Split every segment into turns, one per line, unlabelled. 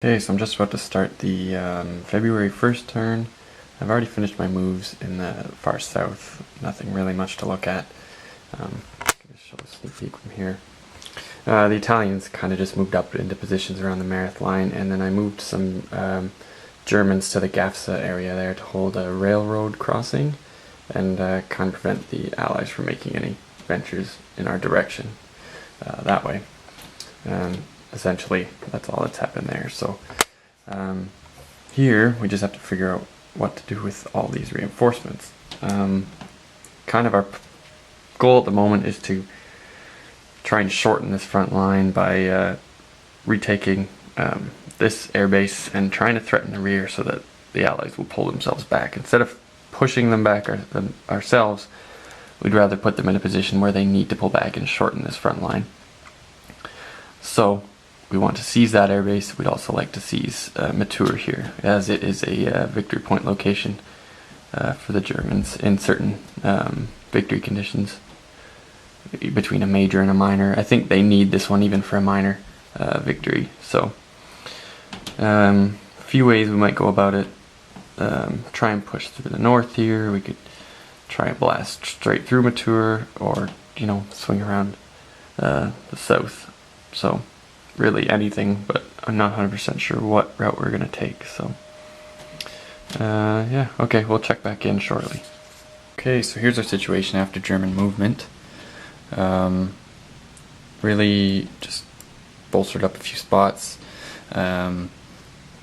Okay, so I'm just about to start the February 1st turn. I've already finished my moves in the far south. Nothing really much to look at. Show a sneak peek from here. The Italians kind of just moved up into positions around the Meath line, and then I moved some Germans to the Gafsa area there to hold a railroad crossing and kind of prevent the Allies from making any ventures in our direction that way. Essentially, that's all that's happened there. So here we just have to figure out what to do with all these reinforcements. Kind of our goal at the moment is to try and shorten this front line by retaking this airbase and trying to threaten the rear so that the Allies will pull themselves back. Instead of pushing them back ourselves, we'd rather put them in a position where they need to pull back and shorten this front line. So we want to seize that airbase. We'd also like to seize Matur here, as it is a victory point location for the Germans in certain victory conditions between a major and a minor. I think they need this one even for a minor victory. So a few ways we might go about it. Try and push through the north here. We could try and blast straight through Matur, or swing around the south. So really anything, but I'm not 100% sure what route we're going to take. So yeah, okay, we'll check back in shortly. Okay, so here's our situation after German movement. Really just bolstered up a few spots and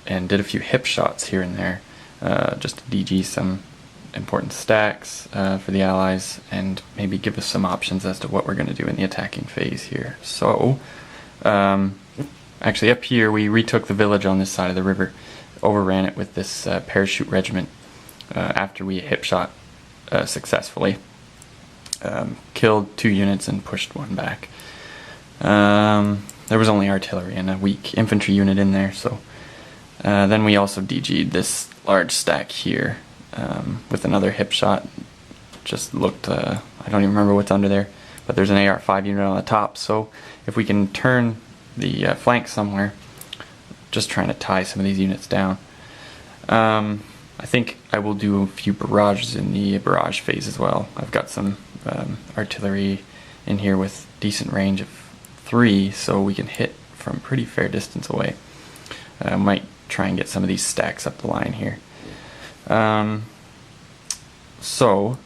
did a few hip shots here and there just to DG some important stacks for the Allies and maybe give us some options as to what we're going to do in the attacking phase here. So actually up here we retook the village on this side of the river, overran it with this parachute regiment after we hip shot successfully. Killed 2 units and pushed 1 back. There was only artillery and a weak infantry unit in there, so then we also DG'd this large stack here with another hip shot. Just looked, I don't even remember what's under there, but there's an AR-5 unit on the top, so if we can turn the flank somewhere, just trying to tie some of these units down. I think I will do a few barrages in the barrage phase as well. I've got some artillery in here with decent range of 3, so we can hit from pretty fair distance away. I might try and get some of these stacks up the line here. So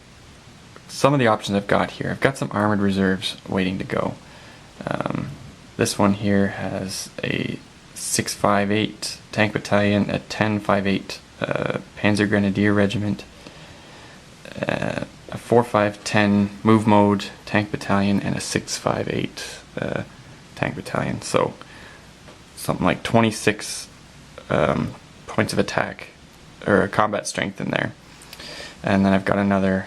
some of the options I've got here, I've got some armored reserves waiting to go. This one here has a 658 tank battalion, a 1058 Panzer Grenadier regiment, a 4510 move mode tank battalion, and a 658 tank battalion. So something like 26 points of attack or combat strength in there. And then I've got another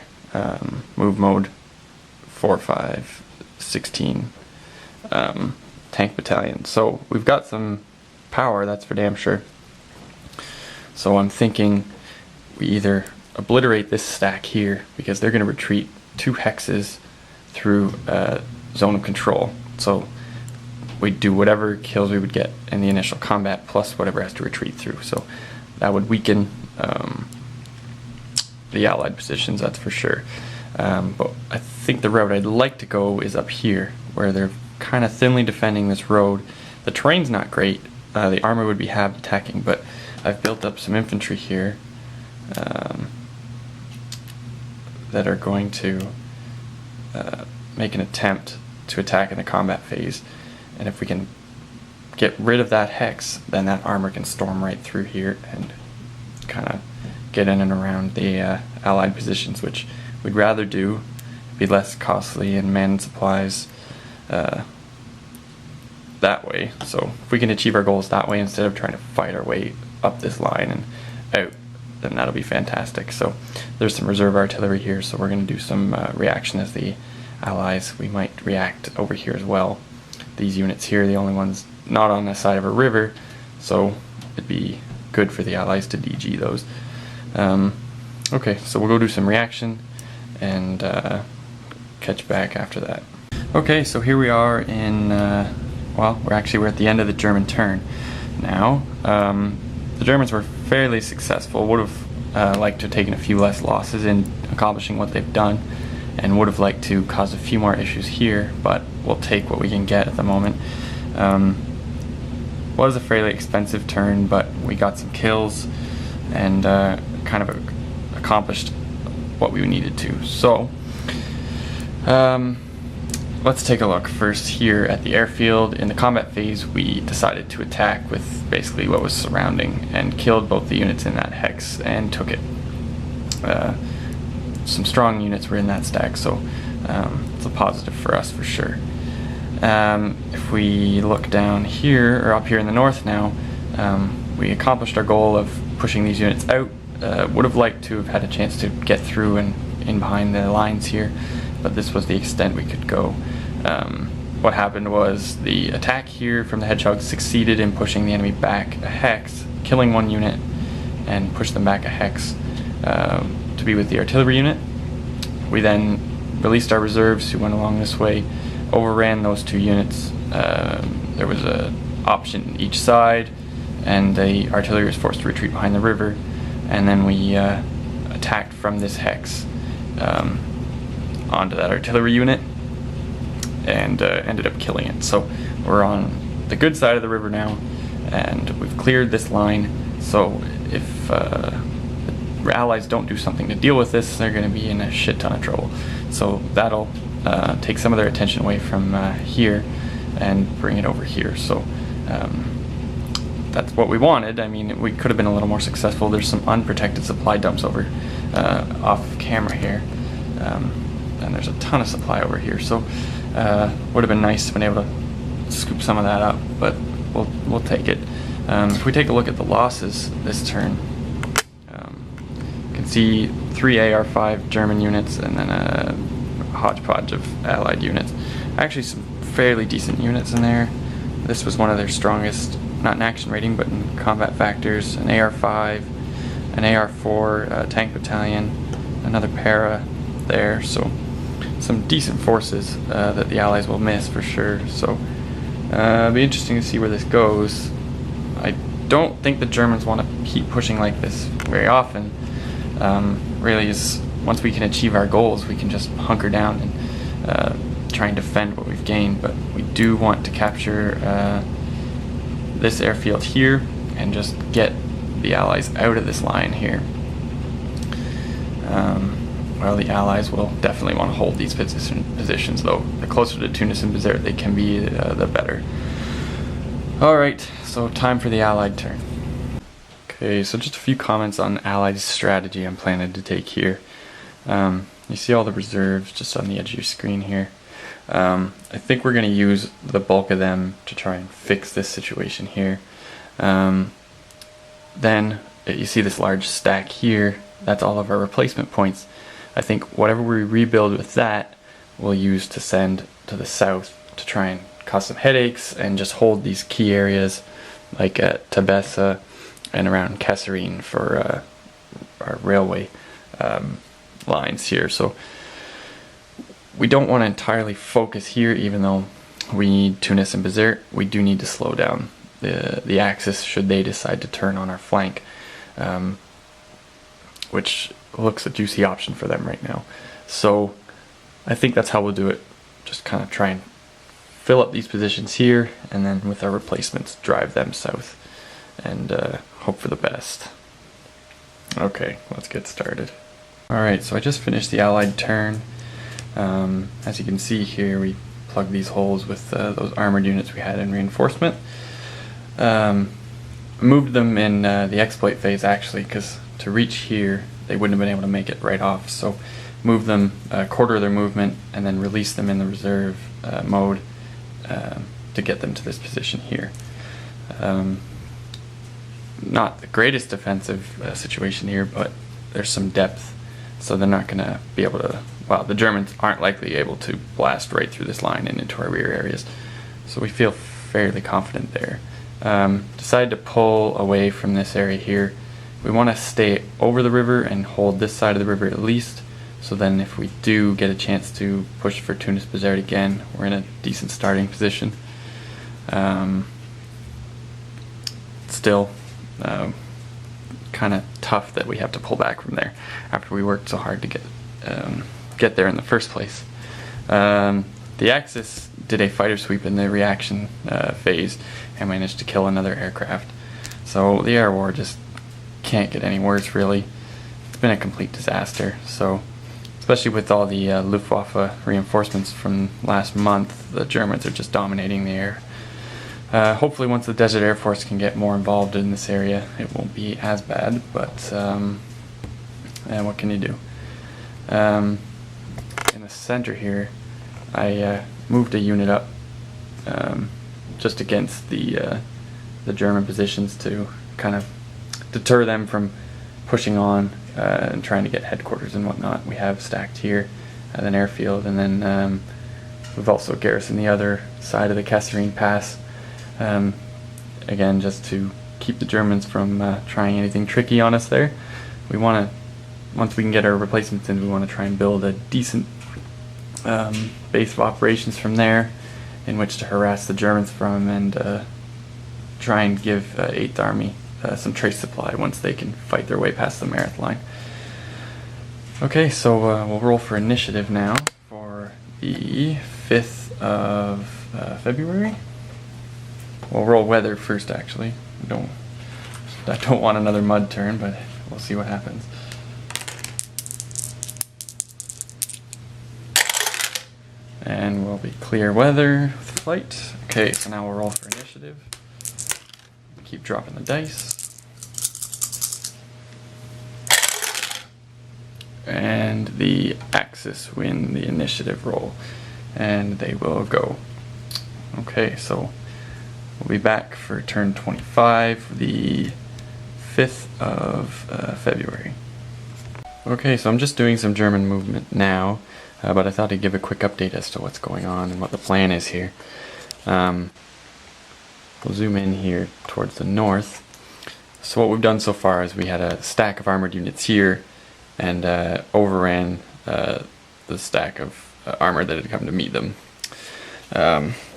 move mode 4516 tank battalion. So we've got some power, that's for damn sure. So I'm thinking we either obliterate this stack here, because they're going to retreat 2 hexes through zone of control. So we do whatever kills we would get in the initial combat plus whatever has to retreat through. So that would weaken the Allied positions, that's for sure. But I think the route I'd like to go is up here, where they're kind of thinly defending this road. The terrain's not great. The armor would be half attacking, but I've built up some infantry here that are going to make an attempt to attack in the combat phase. And if we can get rid of that hex, then that armor can storm right through here and kind of get in and around the Allied positions, which we'd rather do. It'd be less costly in men and supplies that way. So if we can achieve our goals that way instead of trying to fight our way up this line and out, then that'll be fantastic. So there's some reserve artillery here, so we're going to do some reaction as the Allies. We might react over here as well. These units here are the only ones not on the side of a river, so it'd be good for the Allies to DG those. Okay, so we'll go do some reaction and catch back after that. Okay, so here we are in, we're at the end of the German turn. now. The Germans were fairly successful, would have liked to have taken a few less losses in accomplishing what they've done, and would have liked to cause a few more issues here, but we'll take what we can get at the moment. Was a fairly expensive turn, but we got some kills and kind of accomplished what we needed to. So let's take a look first here at the airfield. In the combat phase, we decided to attack with basically what was surrounding and killed both the units in that hex and took it. Some strong units were in that stack, so it's a positive for us for sure. If we look down here, or up here in the north now, we accomplished our goal of pushing these units out. Would have liked to have had a chance to get through and in behind the lines here, but this was the extent we could go. What happened was the attack here from the Hedgehogs succeeded in pushing the enemy back a hex, killing one unit, and pushed them back a hex to be with the artillery unit. We then released our reserves who went along this way, overran those two units. There was an option each side, and the artillery was forced to retreat behind the river, and then we attacked from this hex onto that artillery unit and ended up killing it. So we're on the good side of the river now, and we've cleared this line. So if the Allies don't do something to deal with this, they're going to be in a shit ton of trouble. So that'll take some of their attention away from here and bring it over here. So that's what we wanted. I mean, we could have been a little more successful. There's some unprotected supply dumps over off camera here, and there's a ton of supply over here. So would have been nice to have been able to scoop some of that up, but we'll take it. If we take a look at the losses this turn, you can see 3 AR-5 German units and then a hodgepodge of Allied units. Actually some fairly decent units in there. This was one of their strongest, not in action rating, but in combat factors. An AR-5, an AR-4 tank battalion, another para there. So some decent forces that the Allies will miss for sure. So it'll be interesting to see where this goes. I don't think the Germans want to keep pushing like this very often. Really is, once we can achieve our goals, we can just hunker down and try and defend what we've gained. But we do want to capture this airfield here and just get the Allies out of this line here. Well, the Allies will definitely want to hold these positions, though. The closer to Tunis and Bizerte they can be, the better. Alright, so time for the Allied turn. Okay, so just a few comments on Allied strategy I'm planning to take here. You see all the reserves just on the edge of your screen here. I think we're going to use the bulk of them to try and fix this situation here. Then you see this large stack here, that's all of our replacement points. I think whatever we rebuild with that, we'll use to send to the south to try and cause some headaches and just hold these key areas like at Tabessa and around Kasserine for our railway lines here. So we don't want to entirely focus here, even though we need Tunis and Bizerte. We do need to slow down the Axis should they decide to turn on our flank, which looks a juicy option for them right now. So I think that's how we'll do it. Just kind of try and fill up these positions here, and then with our replacements drive them south and hope for the best. Okay, let's get started. Alright, so I just finished the Allied turn. As you can see here, we plugged these holes with those armored units we had in reinforcement. Moved them in the exploit phase, actually, because to reach here they wouldn't have been able to make it right off. So move them a quarter of their movement and then release them in the reserve mode to get them to this position here. Not the greatest defensive situation here, but there's some depth, so they're not going to be able to, well, the Germans aren't likely able to blast right through this line and into our rear areas, so we feel fairly confident there. Decided to pull away from this area here. We want to stay over the river and hold this side of the river at least, so then if we do get a chance to push for Tunis Bizerte again, we're in a decent starting position. still kind of tough that we have to pull back from there after we worked so hard to get there in the first place. The Axis did a fighter sweep in the reaction phase and managed to kill another aircraft. So the air war just can't get any worse, really. It's been a complete disaster. So, especially with all the Luftwaffe reinforcements from last month, the Germans are just dominating the air. Hopefully once the Desert Air Force can get more involved in this area, it won't be as bad, but what can you do? In the center here, I moved a unit up just against the German positions to kind of deter them from pushing on and trying to get headquarters and whatnot. We have stacked here at an airfield, and then we've also garrisoned the other side of the Kasserine Pass, again just to keep the Germans from trying anything tricky on us there. We want to, once we can get our replacements in, we want to try and build a decent base of operations from there in which to harass the Germans from, and try and give 8th Army some trace supply once they can fight their way past the Meerth line. Okay, so we'll roll for initiative now for the 5th of February. We'll roll weather first, actually. I don't want another mud turn, but we'll see what happens. And we'll be clear weather with flight. Okay, so now we'll roll for initiative. Keep dropping the dice. And the Axis win the initiative roll. And they will go. Okay, so we'll be back for turn 25, the 5th of February. Okay, so I'm just doing some German movement now, but I thought I'd give a quick update as to what's going on and what the plan is here. We'll zoom in here towards the north. So what we've done so far is we had a stack of armored units here and overran the stack of armor that had come to meet them.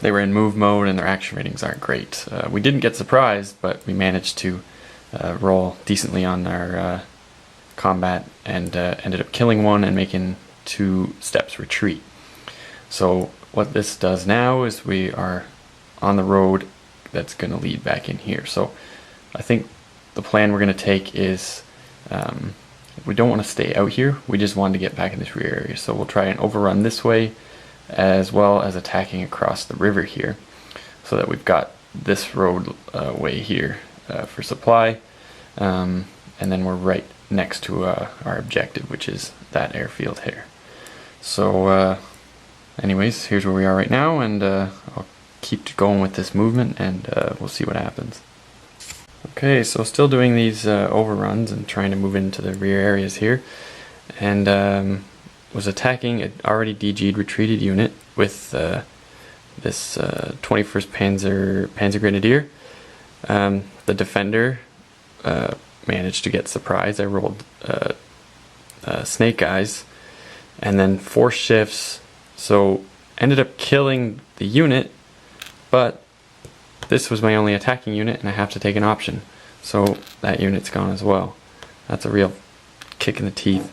They were in move mode and their action ratings aren't great. We didn't get surprised, but we managed to roll decently on our combat and ended up killing one and making 2 steps retreat. So what this does now is we are on the road that's going to lead back in here. So I think the plan we're going to take is we don't want to stay out here, we just want to get back in this rear area. So we'll try and overrun this way as well as attacking across the river here, so that we've got this road way here for supply, and then we're right next to our objective, which is that airfield here. So anyways, here's where we are right now, and I'll keep going with this movement, and we'll see what happens. Okay, so still doing these overruns and trying to move into the rear areas here, and was attacking an already DG'd retreated unit with this 21st Panzer Grenadier. The defender managed to get surprised. I rolled Snake Eyes, and then 4 shifts, so ended up killing the unit, but this was my only attacking unit and I have to take an option, so that unit's gone as well. That's a real kick in the teeth.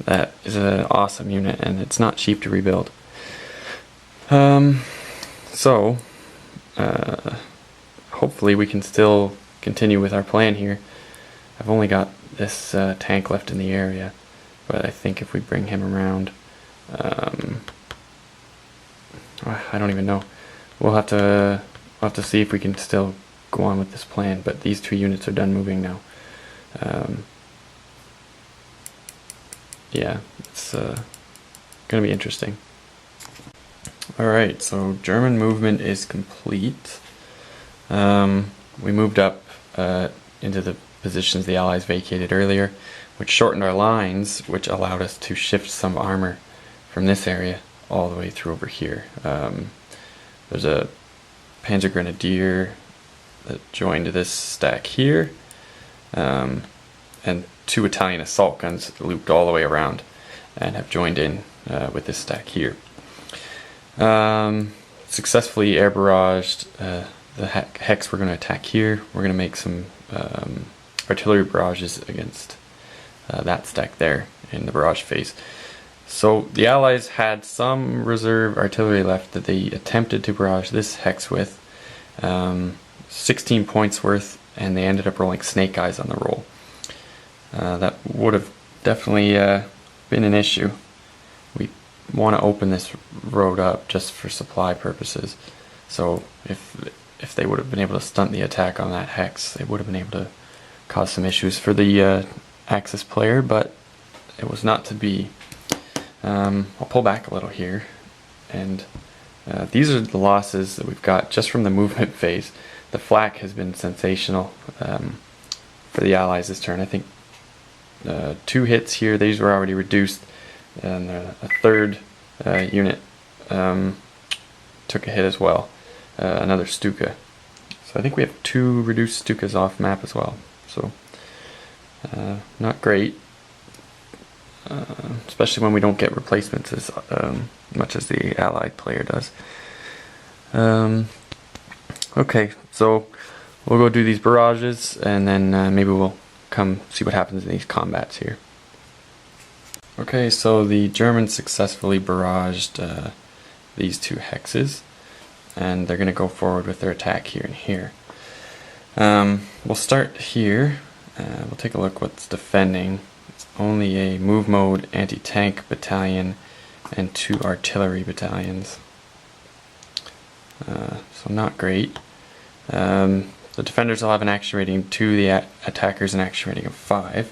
That is an awesome unit and it's not cheap to rebuild. So hopefully we can still continue with our plan here. I've only got this tank left in the area, but I think if we bring him around, I don't even know. We'll have to see if we can still go on with this plan, but these 2 units are done moving now. Yeah, it's gonna be interesting. Alright, so German movement is complete. We moved up into the positions the Allies vacated earlier, which shortened our lines, which allowed us to shift some armor from this area all the way through over here. There's a Panzer Grenadier that joined this stack here, and 2 Italian assault guns looped all the way around and have joined in with this stack here. Successfully air barraged the hex we're going to attack here. We're going to make some artillery barrages against that stack there in the barrage phase. So the Allies had some reserve artillery left that they attempted to barrage this hex with, 16 points worth, and they ended up rolling snake eyes on the roll. That would have definitely been an issue. We want to open this road up just for supply purposes. So if they would have been able to stunt the attack on that hex, they would have been able to cause some issues for the Axis player, but it was not to be. I'll pull back a little here, and these are the losses that we've got just from the movement phase. The flak has been sensational for the Allies this turn. I think 2 hits here, these were already reduced, and a third unit took a hit as well, another Stuka. So I think we have 2 reduced Stukas off map as well, so not great, especially when we don't get replacements as much as the Allied player does. Okay, so we'll go do these barrages, and then maybe we'll come see what happens in these combats here. Okay, so the Germans successfully barraged these 2 hexes, and they're going to go forward with their attack here and here. We'll start here. We'll take a look what's defending. It's only a move mode anti-tank battalion and 2 artillery battalions. So not great. The defenders will have an action rating 2, the attackers an action rating of 5.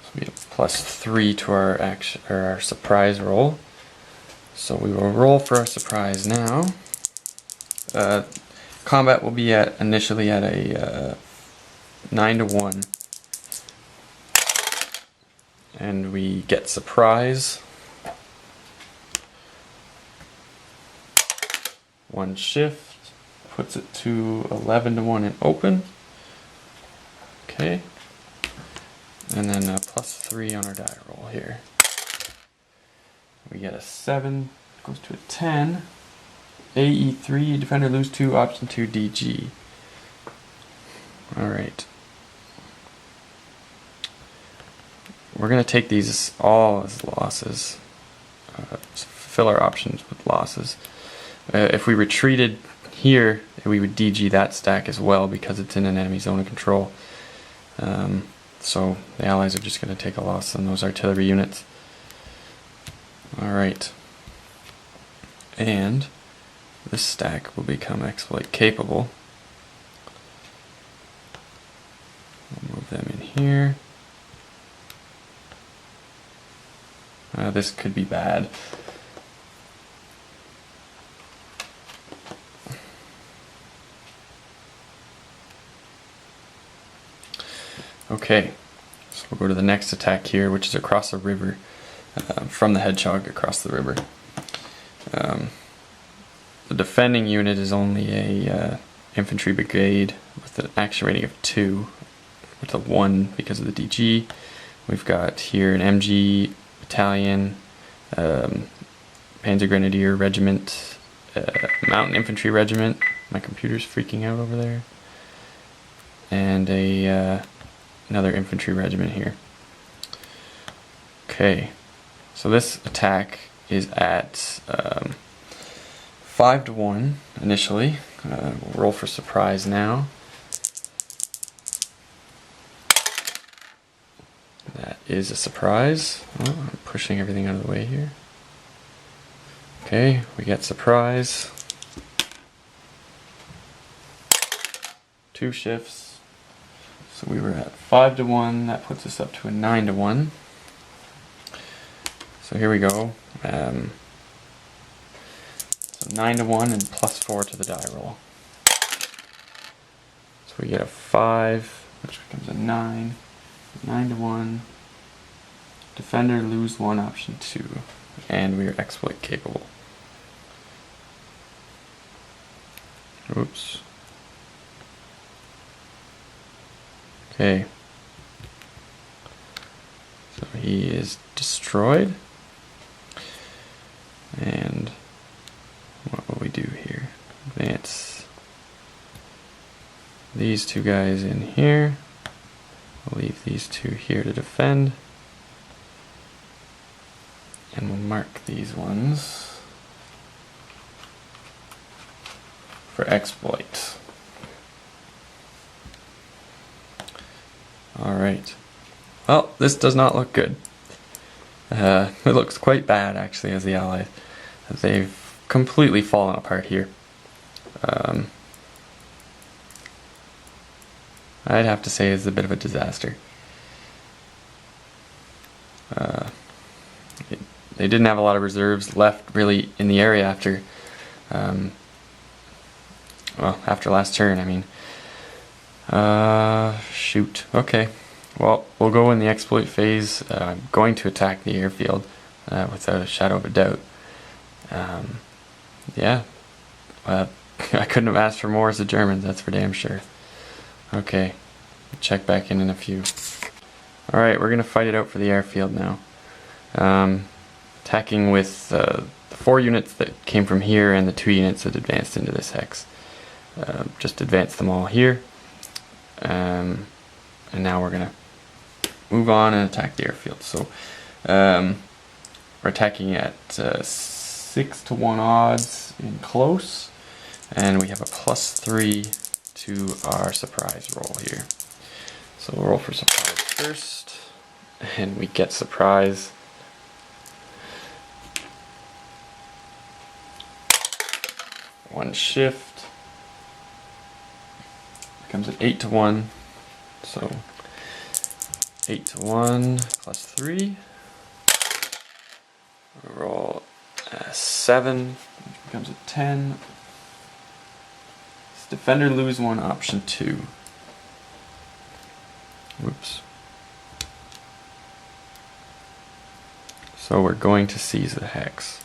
So we have +3 to our action or our surprise roll. So we will roll for our surprise now. Combat will be initially at a 9-to-1, and we get surprise. 1 shift puts it to 11-to-1 in open. Okay, and then +3 on our die roll here. We get a 7, goes to a 10. AE3, defender lose 2, option 2 DG. Alright. We're going to take these all as losses. Fill our options with losses. If we retreated here, we would DG that stack as well because it's in an enemy zone of control. So the Allies are just going to take a loss on those artillery units. Alright. And this stack will become exploit capable. We'll move them in here. This could be bad. Okay, so we'll go to the next attack here, which is across a river, from the Hedgehog across the river. The defending unit is only a infantry brigade with an action rating of 2, with a 1 because of the DG. We've got here an MG battalion, Panzer Grenadier Regiment, Mountain Infantry Regiment. My computer's freaking out over there. And another infantry regiment here. Okay, so this attack is at 5-to-1 initially. We'll roll for surprise now. That is a surprise. Oh, I'm pushing everything out of the way here. Okay, we get surprise. 2 shifts. So we were at 5-to-1. That puts us up to a 9-to-1. So here we go. So 9-to-1 and +4 to the die roll. So we get a 5, which becomes a 9. 9-to-1. Defender lose 1, option 2. And we are exploit capable. Oops. Okay. So he is destroyed. And what will we do here? Advance two guys in here. We'll leave these two here to defend. And we'll mark these ones for exploit. Alright. Well, this does not look good. It looks quite bad, actually, as the Allies. They've completely fallen apart here. I'd have to say it's a bit of a disaster. They didn't have a lot of reserves left, really, in the area after, after last turn, I mean. Shoot. Okay. Well, we'll go in the exploit phase. I'm going to attack the airfield without a shadow of a doubt. Yeah. I couldn't have asked for more as the Germans, that's for damn sure. Okay. Check back in a few. Alright, we're going to fight it out for the airfield now. Attacking with the 4 units that came from here and the 2 units that advanced into this hex. Just advance them all here. And now we're going to move on and attack the airfield. So we're attacking at 6-to-1 odds in close, and we have a +3 to our surprise roll here. So we'll roll for surprise first, and we get surprise. One shift becomes an 8-to-1. So 8-to-1 +3. We roll a 7, which becomes a 10. Does defender lose 1? Option 2. Whoops. So we're going to seize the hex.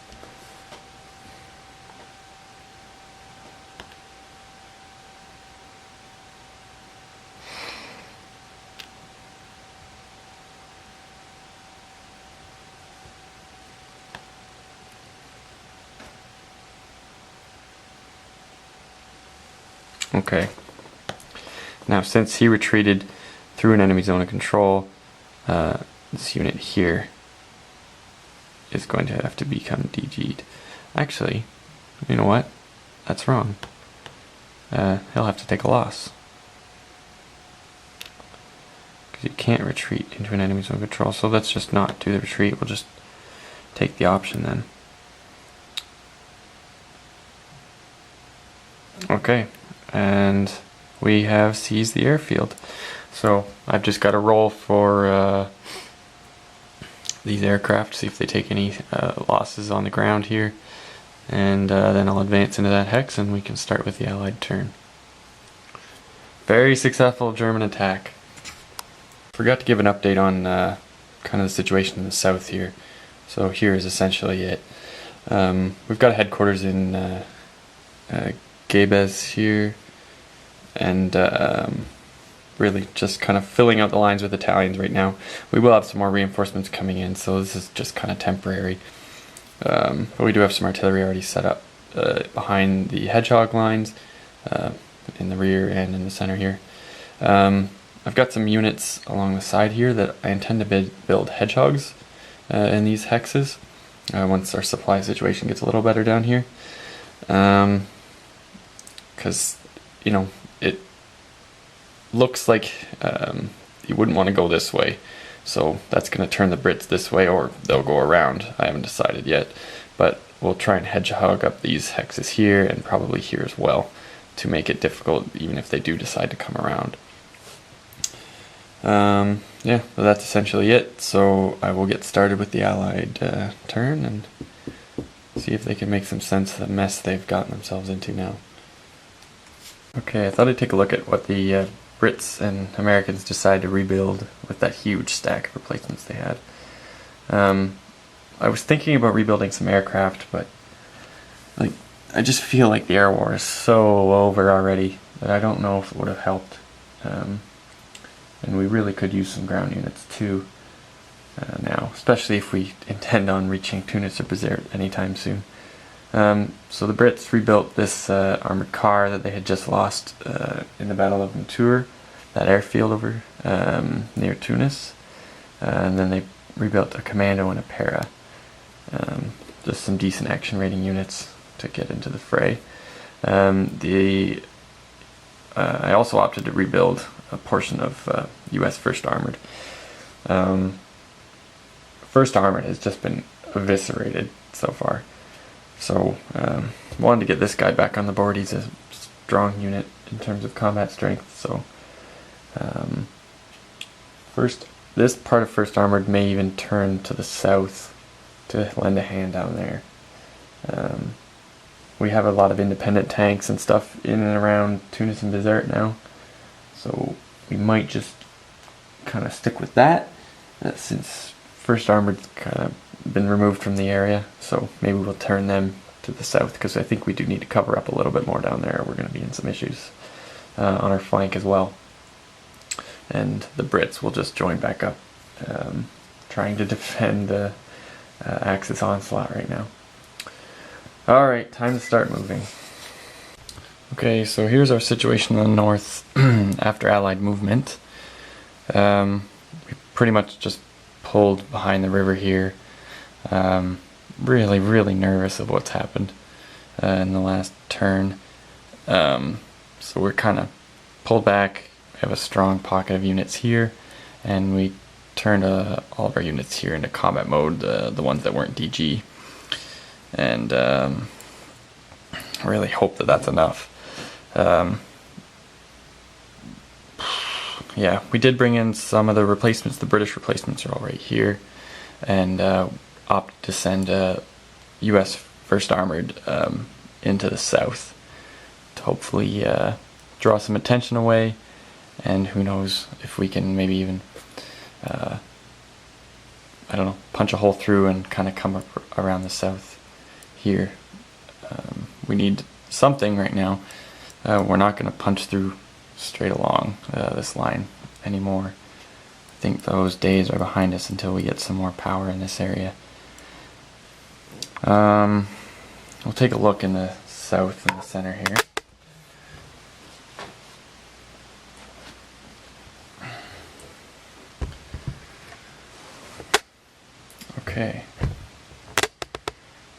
Okay. Now, since he retreated through an enemy zone of control, this unit here is going to have to become DG'd. Actually, you know what? That's wrong. He'll have to take a loss. Because you can't retreat into an enemy zone of control, so let's just not do the retreat. We'll just take the option then. Okay. And we have seized the airfield. So I've just got to roll for these aircraft, see if they take any losses on the ground here, and then I'll advance into that hex and we can start with the Allied turn. Very successful German attack. Forgot to give an update on kind of the situation in the south here. So here is essentially it. We've got a headquarters in Gebes here, and really just kind of filling out the lines with Italians right now. We will have some more reinforcements coming in, so this is just kind of temporary. But we do have some artillery already set up behind the hedgehog lines, in the rear and in the center here. I've got some units along the side here that I intend to build hedgehogs in these hexes once our supply situation gets a little better down here. Because, you know, it looks like you wouldn't want to go this way. So that's going to turn the Brits this way, or they'll go around. I haven't decided yet. But we'll try and hedgehog up these hexes here and probably here as well to make it difficult even if they do decide to come around. Yeah, well, that's essentially it. So I will get started with the Allied turn and see if they can make some sense of the mess they've gotten themselves into now. Okay, I thought I'd take a look at what the Brits and Americans decided to rebuild with that huge stack of replacements they had. I was thinking about rebuilding some aircraft, but I just feel like the air war is so over already that I don't know if it would have helped. And we really could use some ground units too now, especially if we intend on reaching Tunis or Bizerte anytime soon. So the Brits rebuilt this armored car that they had just lost in the Battle of Matur, that airfield over near Tunis, and then they rebuilt a commando and a para. Just some decent action rating units to get into the fray. I also opted to rebuild a portion of U.S. First Armored. First Armored has just been eviscerated so far. So wanted to get this guy back on the board. He's a strong unit in terms of combat strength. So this part of First Armored may even turn to the south to lend a hand down there. We have a lot of independent tanks and stuff in and around Tunis and Bizerte now, so we might just kind of stick with that since First Armored's kind of been removed from the area. So maybe we'll turn them to the south, because I think we do need to cover up a little bit more down there. We're going to be in some issues on our flank as well, and the Brits will just join back up, trying to defend the Axis onslaught right now. Alright, time to start moving. Okay, so here's our situation in the north after Allied movement. We pretty much just pulled behind the river here. Really nervous of what's happened in the last turn. So we're kind of pulled back. We have a strong pocket of units here, and we turned all of our units here into combat mode, the ones that weren't DG. And really hope that that's enough. Yeah, we did bring in some of the replacements. The British replacements are all right here, and opted to send U.S. First Armored into the south to hopefully draw some attention away, and who knows if we can maybe even punch a hole through and kind of come up around the south here. We need something right now. We're not going to punch through straight along this line anymore. I think those days are behind us until we get some more power in this area. We'll take a look in the south and the center here. Okay.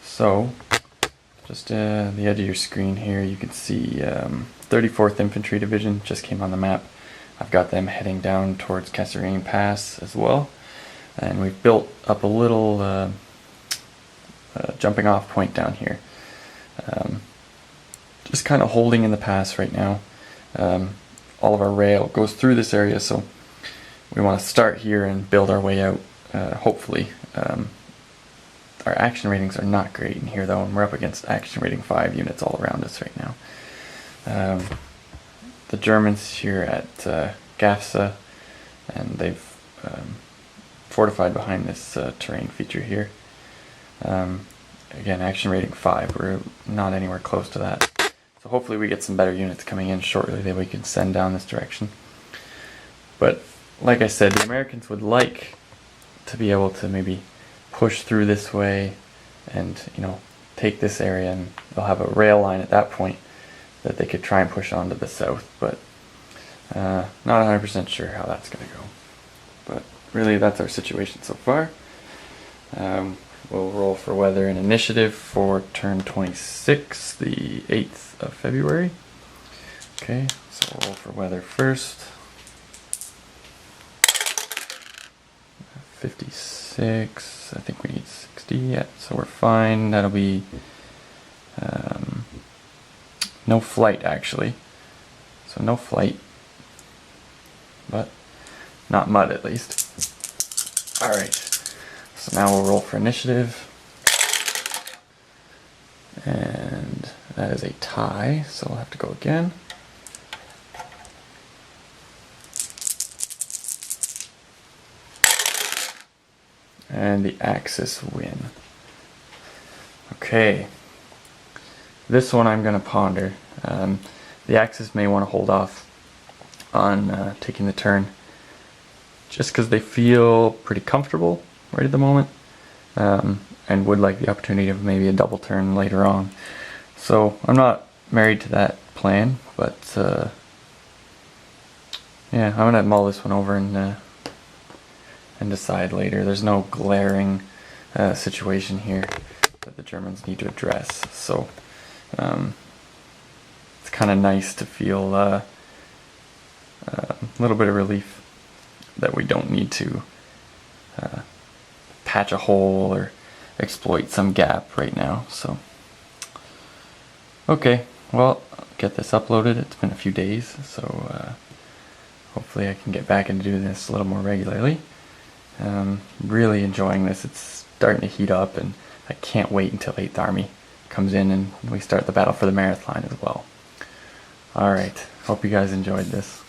So, just the edge of your screen here, you can see 34th Infantry Division just came on the map. I've got them heading down towards Kasserine Pass as well, and we've built up a little jumping off point down here. Just kind of holding in the pass right now. All of our rail goes through this area, so we want to start here and build our way out, hopefully. Our action ratings are not great in here though, and we're up against action rating 5 units all around us right now. The Germans here at Gafsa, and they've fortified behind this terrain feature here. Again, action rating 5, we're not anywhere close to that. So hopefully we get some better units coming in shortly that we can send down this direction. But like I said, the Americans would like to be able to maybe push through this way and, take this area, and they'll have a rail line at that point that they could try and push on to the south, but not 100% sure how that's going to go. But really, that's our situation so far. We'll roll for weather and initiative for turn 26, the 8th of February. Okay, so we'll roll for weather first. 56, I think we need 60, yeah, so we're fine. That'll be no flight actually, so no flight, but not mud at least. Alright, so now we'll roll for initiative, and that is a tie, so we'll have to go again. And the Axis win. Okay, this one I'm going to ponder. The Axis may want to hold off on taking the turn, just because they feel pretty comfortable right at the moment. and would like the opportunity of maybe a double turn later on. So I'm not married to that plan, but yeah, I'm gonna mull this one over and decide later. There's no glaring situation here that the Germans need to address, so it's kind of nice to feel a little bit of relief that we don't need to patch a hole or exploit some gap right now. So okay, well, I'll get this uploaded. It's been a few days, so hopefully I can get back into doing this a little more regularly. Really enjoying this. It's starting to heat up, and I can't wait until 8th Army comes in and we start the battle for the marathon as well. Alright, hope you guys enjoyed this.